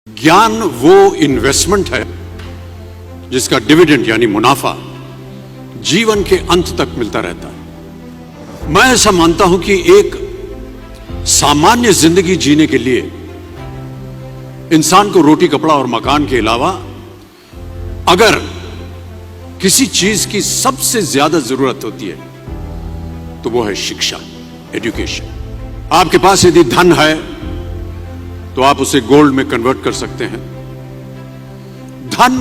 ज्ञान वो इन्वेस्टमेंट है जिसका डिविडेंड यानी मुनाफा जीवन के अंत तक मिलता रहता है। मैं ऐसा मानता हूं कि एक सामान्य जिंदगी जीने के लिए इंसान को रोटी कपड़ा और मकान के अलावा अगर किसी चीज की सबसे ज्यादा जरूरत होती है तो वो है शिक्षा, एजुकेशन। आपके पास यदि धन है तो आप उसे गोल्ड में कन्वर्ट कर सकते हैं। धन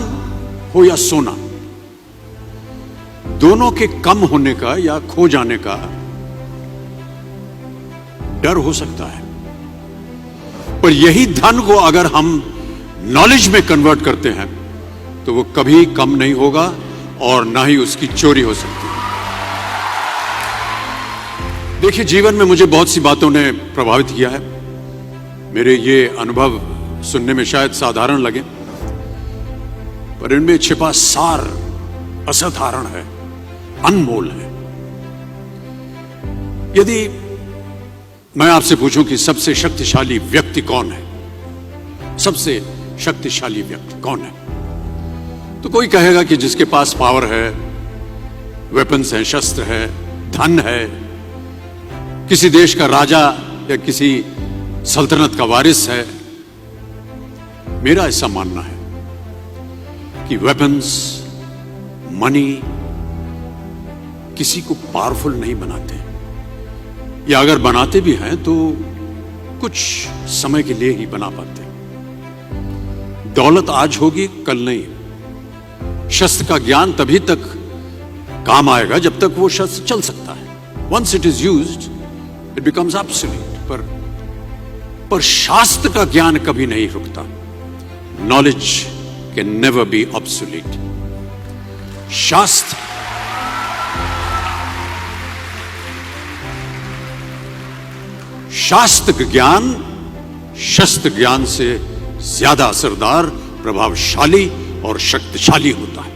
हो या सोना, दोनों के कम होने का या खो जाने का डर हो सकता है, पर यही धन को अगर हम नॉलेज में कन्वर्ट करते हैं तो वो कभी कम नहीं होगा और ना ही उसकी चोरी हो सकती है। देखिए, जीवन में मुझे बहुत सी बातों ने प्रभावित किया है। मेरे ये अनुभव सुनने में शायद साधारण लगे, पर इनमें छिपा सार असाधारण है, अनमोल है। यदि मैं आपसे पूछूं कि सबसे शक्तिशाली व्यक्ति कौन है, सबसे शक्तिशाली व्यक्ति कौन है, तो कोई कहेगा कि जिसके पास पावर है, वेपन्स हैं, शस्त्र है, धन है, किसी देश का राजा या किसी सल्तनत का वारिस है। मेरा ऐसा मानना है कि वेपन्स, मनी किसी को पावरफुल नहीं बनाते, या अगर बनाते भी हैं तो कुछ समय के लिए ही बना पाते। दौलत आज होगी, कल नहीं। शस्त्र का ज्ञान तभी तक काम आएगा जब तक वो शस्त्र चल सकता है। Once it is used it becomes obsolete. पर शास्त्र का ज्ञान कभी नहीं रुकता। Knowledge can never be obsolete. शास्त्र ज्ञान शस्त्र ज्ञान से ज्यादा असरदार, प्रभावशाली और शक्तिशाली होता है।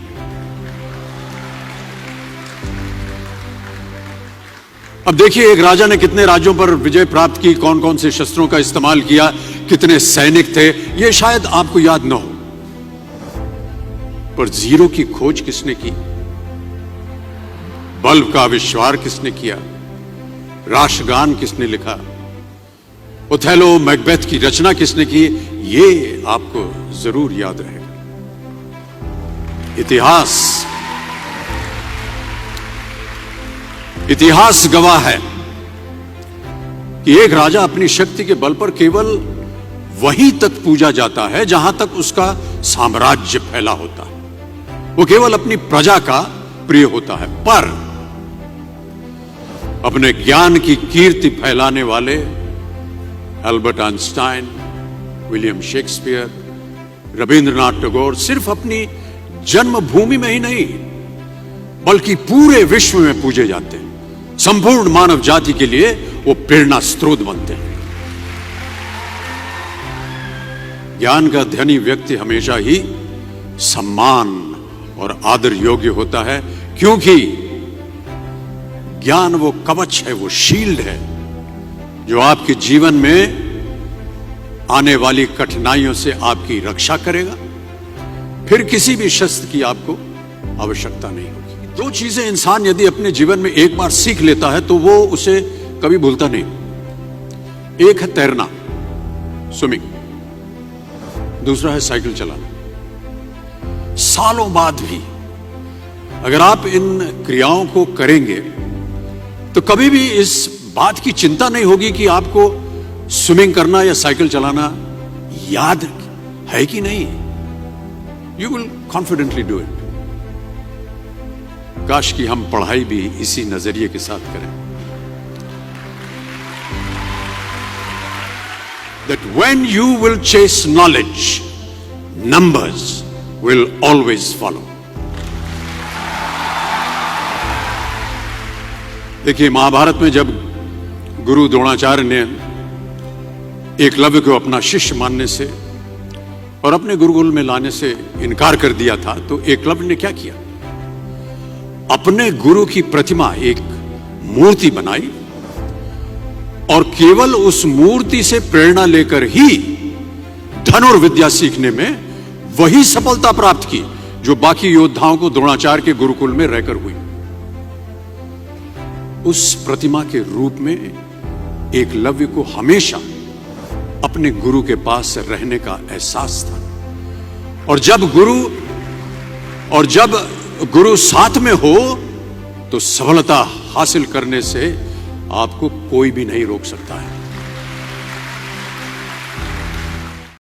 अब देखिए, एक राजा ने कितने राज्यों पर विजय प्राप्त की, कौन कौन से शस्त्रों का इस्तेमाल किया, कितने सैनिक थे, यह शायद आपको याद न हो, पर जीरो की खोज किसने की, बल्ब का आविष्कार किसने किया, राष्ट्रगान किसने लिखा, ओथेलो मैकबेथ की रचना किसने की, ये आपको जरूर याद रहेगा। इतिहास गवाह है कि एक राजा अपनी शक्ति के बल पर केवल वहीं तक पूजा जाता है जहां तक उसका साम्राज्य फैला होता है। वो केवल अपनी प्रजा का प्रिय होता है। पर अपने ज्ञान की कीर्ति फैलाने वाले Albert Einstein, William Shakespeare, Rabindranath Tagore सिर्फ अपनी जन्मभूमि में ही नहीं बल्कि पूरे विश्व में पूजे जाते हैं। संपूर्ण मानव जाति के लिए वो प्रेरणा स्रोत बनते हैं। ज्ञान का धनी व्यक्ति हमेशा ही सम्मान और आदर योग्य होता है, क्योंकि ज्ञान वो कवच है, वो शील्ड है जो आपके जीवन में आने वाली कठिनाइयों से आपकी रक्षा करेगा। फिर किसी भी शस्त्र की आपको आवश्यकता नहीं होगी। दो चीजें इंसान यदि अपने जीवन में एक बार सीख लेता है तो वो उसे कभी भूलता नहीं। एक है तैरना, स्विमिंग, दूसरा है साइकिल चलाना। सालों बाद भी अगर आप इन क्रियाओं को करेंगे तो कभी भी इस बात की चिंता नहीं होगी कि आपको स्विमिंग करना या साइकिल चलाना याद है कि नहीं। You will confidently do it. काश कि हम पढ़ाई भी इसी नजरिए के साथ करें, that when you will chase knowledge, numbers will always follow. देखिए, महाभारत में जब गुरु द्रोणाचार्य ने एकलव्य को अपना शिष्य मानने से और अपने गुरुकुल में लाने से इनकार कर दिया था, तो एकलव्य ने क्या किया, अपने गुरु की प्रतिमा, एक मूर्ति बनाई और केवल उस मूर्ति से प्रेरणा लेकर ही धनुर्विद्या सीखने में वही सफलता प्राप्त की जो बाकी योद्धाओं को द्रोणाचार्य के गुरुकुल में रहकर हुई। उस प्रतिमा के रूप में एकलव्य को हमेशा अपने गुरु के पास रहने का एहसास था। और जब गुरु साथ में हो तो सफलता हासिल करने से आपको कोई भी नहीं रोक सकता है।